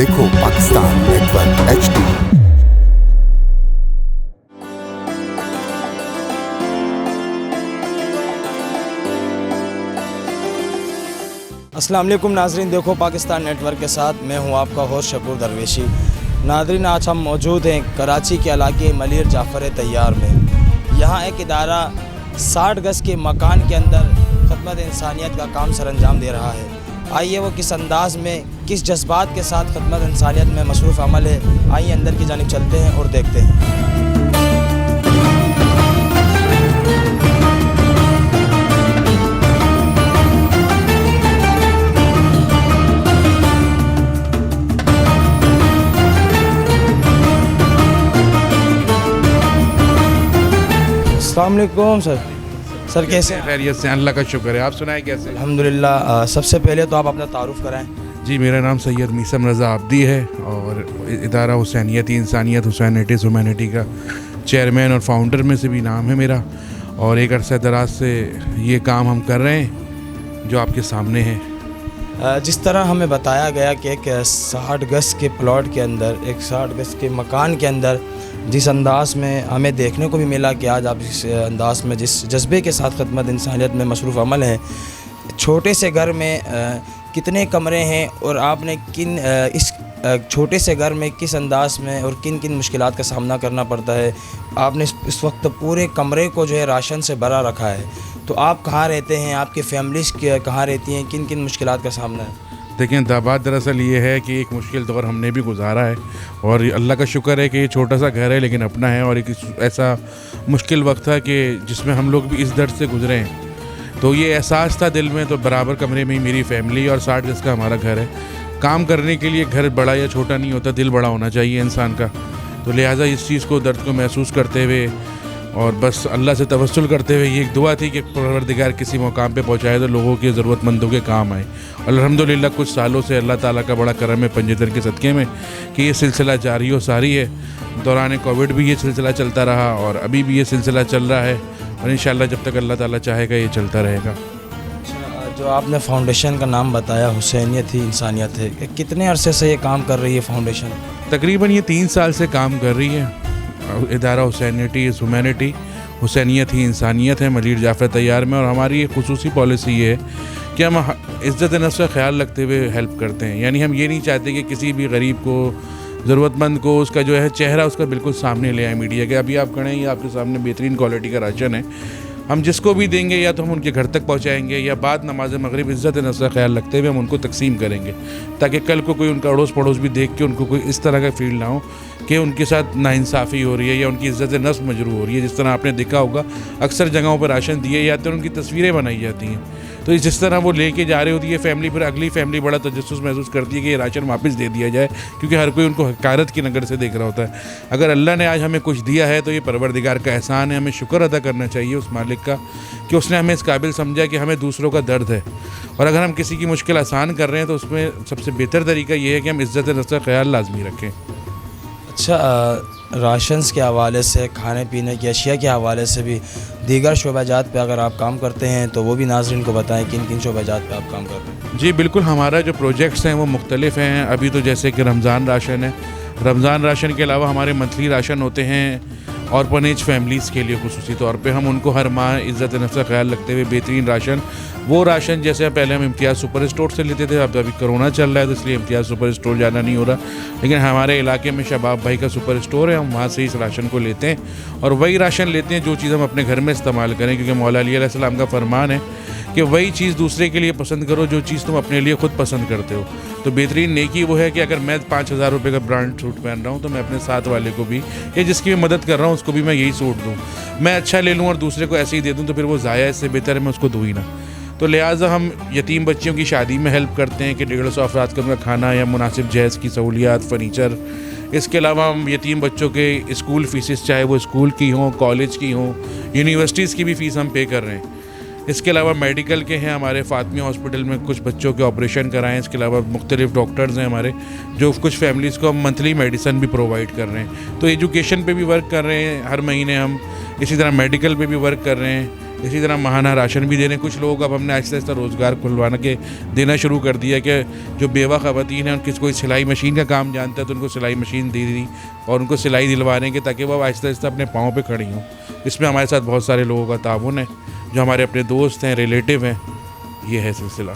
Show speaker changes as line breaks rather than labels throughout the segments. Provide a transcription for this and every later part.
देखो Pakistan network HD।
अस्सलाम वालेकुम नाजरीन, देखो पाकिस्तान नेटवर्क के साथ मैं हूं आपका होस्ट शकूर दरवेशी। नाजरीन, आज हम मौजूद हैं कराची के इलाके मलिर जाफ़र तैयार में। यहाँ एक इदारा 60 गज़ के मकान के अंदर खिदमत इंसानियत का काम सरअंजाम दे रहा है। आइए वो किस अंदाज में, किस जज्बात के साथ खिदमत इंसानियत में मसरूफ़ अमल है, आइए अंदर की जानिब चलते हैं और देखते हैं। अस्सलाम वालेकुम सर, कैसे हैं?
खैरियत से, अल्लाह का शुक्र है। आप सुनाएं कैसे?
अल्हम्दुलिल्लाह। सबसे पहले तो आप अपना तारुफ़ कराएं।
जी, मेरा नाम सैयद मीसम रज़ा आब्दी है और इदारा हुसैनियत इंसानियत ह्यूमैनिटी का चेयरमैन और फाउंडर में से भी नाम है मेरा। और एक अरसा दराज से ये काम हम कर रहे हैं जो आपके सामने है।
जिस तरह हमें बताया गया कि एक 60 गज़ के प्लॉट के अंदर, एक 60 गज़ के मकान के अंदर जिस अंदाज़ में हमें देखने को भी मिला कि आज आप इस अंदाज़ में, जिस जज्बे के साथ खिदमत इंसानियत में मसरूफ़ अमल है, छोटे से घर में कितने कमरे हैं और आपने इस छोटे से घर में किस अंदाज में और किन किन मुश्किलात का सामना करना पड़ता है। आपने इस वक्त पूरे कमरे को जो है राशन से भरा रखा है, तो आप कहाँ रहते हैं, आपकी फैमिलीज़ कहाँ रहती हैं, किन किन मुश्किलात का सामना है?
देखिए, बात दरअसल ये है कि एक मुश्किल दौर हमने भी गुजारा है और अल्लाह का शुक्र है कि ये छोटा सा घर है लेकिन अपना है। और एक ऐसा मुश्किल वक्त था कि जिसमें हम लोग भी इस दर्द से गुजरे हैं, तो ये एहसास था दिल में। तो बराबर कमरे में ही मेरी फैमिली और 60 गज़ का हमारा घर है। काम करने के लिए घर बड़ा या छोटा नहीं होता, दिल बड़ा होना चाहिए इंसान का। तो लिहाजा इस चीज़ को, दर्द को महसूस करते हुए और बस अल्लाह से तवस्सुल करते हुए ये एक दुआ थी कि परवरदिगार किसी मुकाम पे पहुँचाए तो लोगों के ज़रूरतमंदों के काम आए। और अल्हम्दुलिल्लाह कुछ सालों से अल्लाह ताला का बड़ा करम है पंजतर के सदक़े में कि ये सिलसिला जारी व सारी है। दौरान कोविड भी ये सिलसिला चलता रहा और अभी भी ये सिलसिला चल रहा है और इंशाअल्लाह जब तक अल्लाह ताला चाहेगा ये चलता रहेगा।
जो आपने फाउंडेशन का नाम बताया, हुसैनियत ही इंसानियत है, कितने अरसे से ये काम कर रही है फाउंडेशन?
तकरीबन ये 3 साल से काम कर रही है। इदारा ह्यूमैनिटी हुसैनियत ही इंसानियत है मलिर जाफ़र तैयार में। और हमारी एक खुसूसी पॉलिसी ये है कि हम इज़्ज़त नफ्स का ख्याल रखते हुए हेल्प करते हैं। यानी हम ये नहीं चाहते कि किसी भी गरीब को, ज़रूरतमंद को उसका जो है चेहरा उसका बिल्कुल सामने ले आए मीडिया के। अभी आप खड़े हैं, ये आपके सामने बेहतरीन क्वालिटी का राशन है। हम जिसको भी देंगे या तो हम उनके घर तक पहुंचाएंगे या बाद नमाज मगरिब इज़्ज़त नफ्स का ख्याल रखते हुए हम उनको तकसीम करेंगे, ताकि कल को कोई उनका अड़ोस पड़ोस भी देख के उनको कोई इस तरह का फील ना हो कि उनके साथ नाइंसाफ़ी हो रही है या उनकी इज़्ज़त नफ्स मजरूह हो रही है। जिस तरह आपने देखा होगा अक्सर जगहों पर राशन दिए जाते हैं और उनकी तस्वीरें बनाई जाती हैं, तो जिस तरह वो लेके जा रही होती है फैमिली, फिर अगली फैमिली बड़ा तजस्सुस महसूस करती है कि ये राशन वापस दे दिया जाए, क्योंकि हर कोई उनको हकारत की नज़र से देख रहा होता है। अगर अल्लाह ने आज हमें कुछ दिया है तो ये परवरदिगार का एहसान है। हमें शुक्र अदा करना चाहिए उस मालिक का कि उसने हमें इस काबिल समझा कि हमें दूसरों का दर्द है। और अगर हम किसी की मुश्किल आसान कर रहे हैं तो उसमें सबसे बेहतर तरीका ये है कि हम इज़्ज़त नफ्स का ख्याल लाजमी रखें।
अच्छा, राशंस के हवाले से, खाने पीने की अशिया के हवाले से भी दीगर शोबाजात पे अगर आप काम करते हैं तो वो भी नाज़रीन को बताएं किन किन शोबाजात पे आप काम कर रहे हैं।
जी बिल्कुल, हमारा जो प्रोजेक्ट्स हैं वो मुख्तलिफ हैं। अभी तो जैसे कि रमज़ान राशन है, रमज़ान राशन के अलावा हमारे मंथली राशन होते हैं ऑर्फनेज फैमिलीज़ के लिए। खुसूसी तौर पे हम उनको हर माह इज़्ज़त नफ्स का ख्याल रखते हुए बेहतरीन राशन, वो राशन जैसे पहले हम इम्तियाज़ सुपर स्टोर से लेते थे, अब अभी कोरोना चल रहा है तो इसलिए इम्तियाज़ सुपर स्टोर जाना नहीं हो रहा, लेकिन हमारे इलाके में शबाब भाई का सुपर स्टोर है, हम वहाँ से इस राशन को लेते हैं और वही राशन लेते हैं जो चीज़ हम अपने घर में इस्तेमाल करें। क्योंकि मौला अली अलैहिस्सलाम का फरमान है कि वही चीज़ दूसरे के लिए पसंद करो जो चीज़ तुम अपने लिए खुद पसंद करते हो। तो बेहतरीन नेकी वो है कि अगर मैं 5,000 रुपये का ब्रांड सूट पहन रहा हूँ तो मैं अपने साथ वाले को भी या जिसकी मैं मदद कर रहा हूँ उसको भी मैं यही सूट दूँ। मैं अच्छा ले लूँ और दूसरे को ऐसे ही दे दूँ तो फिर वो ज़ाया, इससे बेहतर है मैं उसको दूँ ही ना। तो लिहाजा हम यतीम बच्चियों की शादी में हेल्प करते हैं कि 150 अफराद का उनका खाना या मुनासिब जहेज़ की सहूलियात, फ़र्नीचर। इसके अलावा हम यतीम बच्चों के स्कूल फ़ीसेस, चाहे वो स्कूल की हों, कॉलेज की हों, यूनिवर्सिटीज़ की भी फ़ीस हम पे कर रहे हैं। इसके अलावा मेडिकल के हैं, हमारे फ़ातिमा हॉस्पिटल में कुछ बच्चों के ऑपरेशन कराएँ। इसके अलावा मुख्तलिफ डॉक्टर्स हैं हमारे जो कुछ फैमिलीज़ को हम मंथली मेडिसिन भी प्रोवाइड कर रहे हैं। तो एजुकेशन पे भी वर्क कर रहे हैं हर महीने हम, इसी तरह मेडिकल पे भी वर्क कर रहे हैं। इसी तरह माहाना राशन भी दे रहे हैं। कुछ लोगों को अब हमने आहिस्ता आहिस्ता रोज़गार खुलवाना के देना शुरू कर दिया कि जो बेवा ख़वातीन हैं, उनकी कोई सिलाई मशीन का काम जानता है तो उनको सिलाई मशीन दे दी और उनको सिलाई दिलवा रहे हैं कि ताकि वो आहिस्ता आहिस्ता अपने पाँव पे खड़ी हों। इसमें हमारे साथ बहुत सारे लोगों का ताउन है, जो हमारे अपने दोस्त हैं, रिलेटिव हैं। ये है सिलसिला।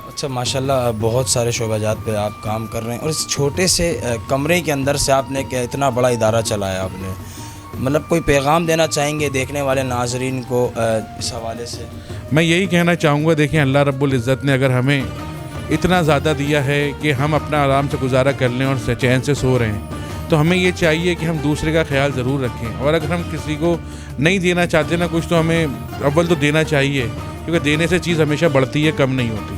अच्छा, माशाल्लाह बहुत सारे शोबाजात पे आप काम कर रहे हैं और इस छोटे से कमरे के अंदर से आपने क्या इतना बड़ा इदारा चलाया आपने, मतलब कोई पैगाम देना चाहेंगे देखने वाले नाजरीन को इस हवाले से?
मैं यही कहना चाहूँगा, देखिए अल्लाह रब्बुल इज़्ज़त ने अगर हमें इतना ज़्यादा दिया है कि हम अपना आराम से गुजारा कर लें और चैन से सो रहे हैं, तो हमें ये चाहिए कि हम दूसरे का ख्याल ज़रूर रखें। और अगर हम किसी को नहीं देना चाहते ना कुछ, तो हमें अव्वल तो देना चाहिए, क्योंकि देने से चीज़ हमेशा बढ़ती है, कम नहीं होती।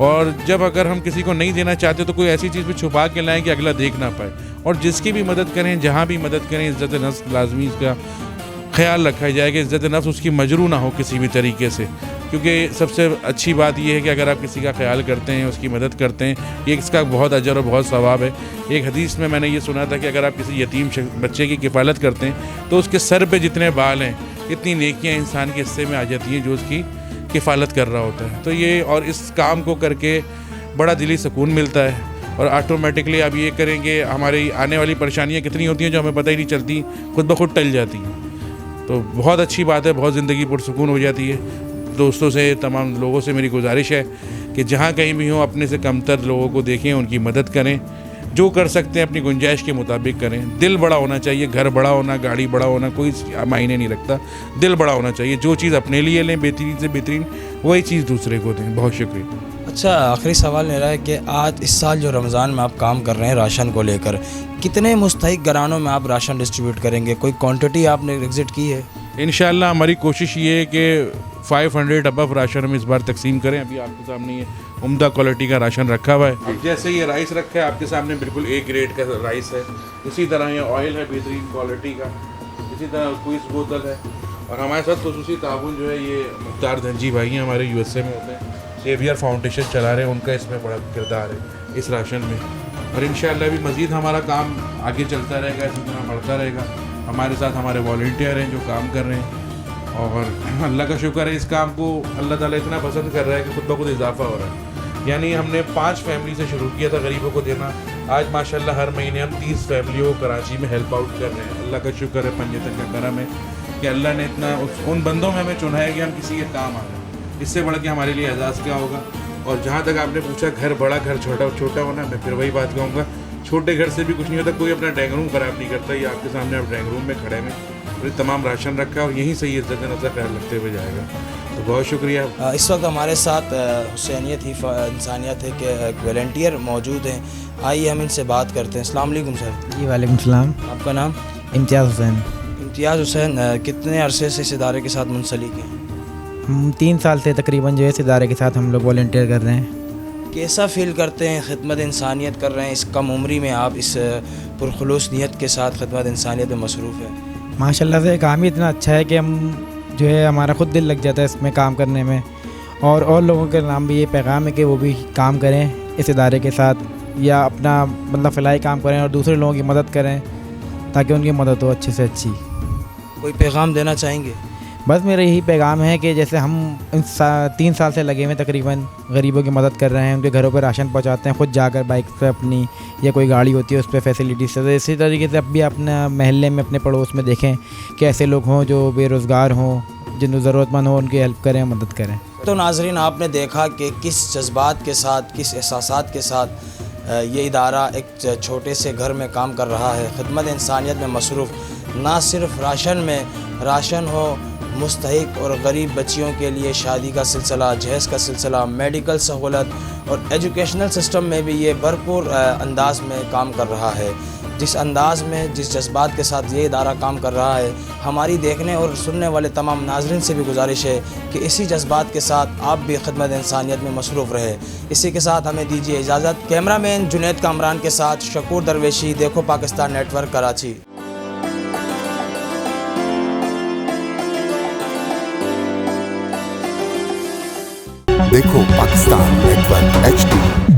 और जब अगर हम किसी को नहीं देना चाहते तो कोई ऐसी चीज़ भी छुपा के लाएं कि अगला देख ना पाए। और जिसकी भी मदद करें, जहाँ भी मदद करें, इज़्ज़त नफ्स लाजमी इसका ख्याल रखा जाए कि इज़्ज़त नफ्स उसकी मजरू ना हो किसी भी तरीके से। क्योंकि सबसे अच्छी बात यह है कि अगर आप किसी का ख्याल करते हैं, उसकी मदद करते हैं, ये इसका बहुत अजर और बहुत सवाब है। एक हदीस में मैंने ये सुना था कि अगर आप किसी यतीम बच्चे की किफ़ालत करते हैं तो उसके सर पे जितने बाल हैं, इतनी नेकियां इंसान के हिस्से में आ जाती हैं जो उसकी किफ़ालत कर रहा होता है। तो ये और इस काम को करके बड़ा दिली सुकून मिलता है और ऑटोमेटिकली आप ये करेंगे, हमारी आने वाली परेशानियाँ कितनी होती हैं जो हमें पता ही नहीं चलती, खुद ब खुद टल जाती हैं। तो बहुत अच्छी बात है, बहुत ज़िंदगी पुरसुकून हो जाती है। दोस्तों से, तमाम लोगों से मेरी गुजारिश है कि जहाँ कहीं भी हो अपने से कमतर लोगों को देखें, उनकी मदद करें, जो कर सकते हैं अपनी गुंजाइश के मुताबिक करें। दिल बड़ा होना चाहिए, घर बड़ा होना, गाड़ी बड़ा होना कोई मायने नहीं रखता, दिल बड़ा होना चाहिए। जो चीज़ अपने लिए लें बेहतरीन से बेहतरीन, वही चीज़ दूसरे को दें। बहुत शुक्रिया।
अच्छा, आखिरी सवाल मेरा है कि आज इस साल जो रमज़ान में आप काम कर रहे हैं राशन को लेकर, कितने मुस्तहिक घरानों में आप राशन डिस्ट्रीब्यूट करेंगे? कोई क्वांटिटी आपने एग्जिट की है?
इंशाअल्लाह हमारी कोशिश ये है कि 500 अबव राशन हम इस बार तकसीम करें। अभी आपके सामने ये उम्दा क्वालिटी का राशन रखा हुआ है। अब जैसे ये राइस रखा है आपके सामने, बिल्कुल A ग्रेड का राइस है। इसी तरह ये ऑयल है बेहतरीन क्वालिटी का, इसी तरह क्विज बोतल है। और हमारे साथ खुसूसी ताउन जो है ये मुख्तार धनजी भाई हैं, हमारे USA में होते हैं, सेवियर फाउंडेशन चला रहे हैं, उनका इसमें बड़ा किरदार है इस राशन में। और इंशाअल्लाह भी मज़ीद हमारा काम आगे चलता रहेगा, इसी तरह बढ़ता रहेगा। हमारे साथ हमारे वॉलंटियर हैं जो काम कर रहे हैं और अल्लाह का शुक्र है, इस काम को अल्लाह ताला इतना पसंद कर रहा है कि खुद ब खुद इजाफा हो रहा है। यानी हमने 5 फैमिली से शुरू किया था गरीबों को देना, आज माशाल्लाह हर महीने हम 30 फैमिलियों को कराची में हेल्प आउट कर रहे हैं। अल्लाह का शुक्र है, पंजतन का करम है कि अल्लाह ने इतना उन बंदों में हमें चुना है कि हम किसी के काम आ रहे। इससे बढ़ के हमारे लिए एजाज़ क्या होगा। और जहाँ तक आपने पूछा घर बड़ा घर छोटा होना, मैं फिर वही बात कहूँगा, छोटे घर से भी कुछ नहीं होता। कोई अपना ड्राइंग रूम ख़राब नहीं करता। ये आपके सामने आप ड्राइंग रूम में खड़े हैं और ये तमाम राशन रखा है और यहीं से ये इज़्ज़त नज़र ख्याल रखते हुए जाएगा। तो बहुत शुक्रिया।
इस वक्त हमारे साथ हुसैनियत ही इंसानियत है कि वॉलंटियर मौजूद हैं। आइए हम इनसे बात करते हैं। अस्सलाम वालेकुम सर।
जी वालेकुम सलाम।
आपका नाम?
इम्तियाज़ हुसैन।
इम्तियाज़ हुसैन, कितने अरसे से इस इदारे के साथ मुंसलिक हैं?
हम 3 साल से तकरीबन जो है इस इदारे के साथ हम लोग वॉलंटियर कर रहे हैं।
कैसा फ़ील करते हैं? खिदमत इंसानियत कर रहे हैं, इस कम उम्री में आप इस पुरखुलूस नियत के साथ खिदमत इंसानियत में मसरूफ़ है।
माशाल्लाह से काम ही इतना अच्छा है कि हम जो है हमारा ख़ुद दिल लग जाता है इसमें काम करने में। और लोगों के नाम भी ये पैगाम है कि वो भी काम करें इस इदारे के साथ, या अपना मतलब फ़िलाई काम करें और दूसरे लोगों की मदद करें ताकि उनकी मदद हो अच्छी से अच्छी।
कोई पैगाम देना चाहेंगे?
बस मेरा यही पैगाम है कि जैसे हम 3 साल से लगे हुए तकरीबन गरीबों की मदद कर रहे हैं, उनके घरों पर राशन पहुंचाते हैं, ख़ुद जाकर बाइक पे अपनी, या कोई गाड़ी होती है उस पर फैसिलिटीज़ से। तो इसी तरीके से अब भी अपने महल्ले में, अपने पड़ोस में देखें कि ऐसे लोग हों जो बेरोज़गार हों, जिनको ज़रूरतमंद हो, उनकी हेल्प करें, मदद करें।
तो नाज़रीन, आपने देखा कि किस जज्बात के साथ, किस एहसासात के साथ ये इदारा एक छोटे से घर में काम कर रहा है, खिदमत इंसानियत में मसरूफ़। ना सिर्फ राशन हो, मुस्तहिक और गरीब बच्चियों के लिए शादी का सिलसिला, जहेज़ का सिलसिला, मेडिकल सहूलत और एजुकेशनल सिस्टम में भी ये भरपूर अंदाज में काम कर रहा है। जिस अंदाज में, जिस जज्बात के साथ ये इदारा काम कर रहा है, हमारी देखने और सुनने वाले तमाम नाज़रीन से भी गुजारिश है कि इसी जज्बात के साथ आप भी खिदमत इंसानियत में मसरूफ़ रहे। इसी के साथ हमें दीजिए इजाज़त। कैमरामैन जुनैद कामरान के साथ शकूर दरवेशी, देखो पाकिस्तान नेटवर्क, कराची।
देखो पाकिस्तान नेटवर्क HD।